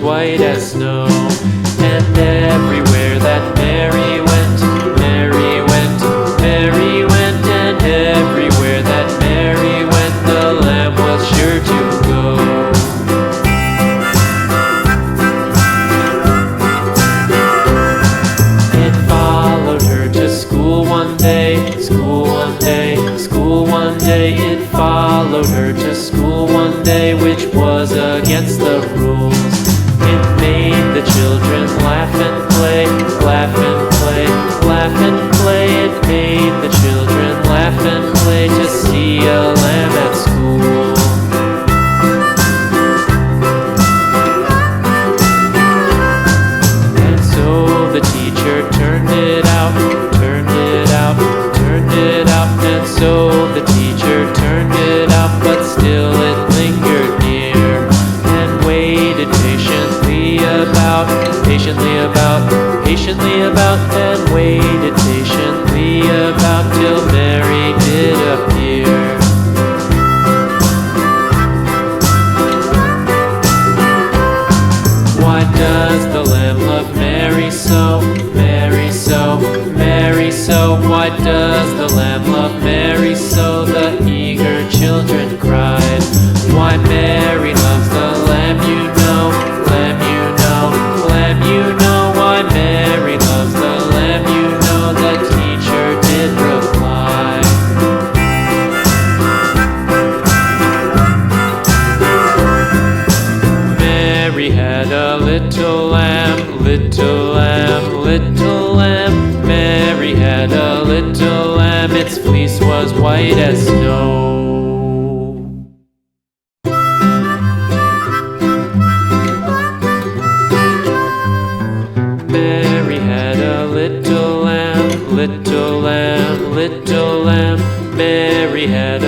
white as snow. And everywhere that Mary went, Mary went, Mary went, and everywhere that Mary went, the lamb was sure to go. It followed her to school one day, school one day, school one day. It followed her to school one day, which was against the rules. It made the children laugh and play, laugh and play, laugh and play. It made the children laugh and play to see a lamb at school. And so the teacher turned it out, turned it out, turned it out. And so the teacher turned it out, but still it lingered near and waited patiently about, patiently about, patiently about, and waited patiently about till Mary did appear. Why does the lamb love Mary so, Mary so, Mary so? Why does the lamb love Mary so? The eager children cried. Why Mary loves the lamb, you know, lamb, you know, lamb, you know. Why Mary loves the lamb, you know, the teacher did reply. Mary had a little lamb, little lamb, little lamb. Mary had a little lamb, its fleece was white as snow. Mary had a little lamb, little lamb, little lamb. Mary had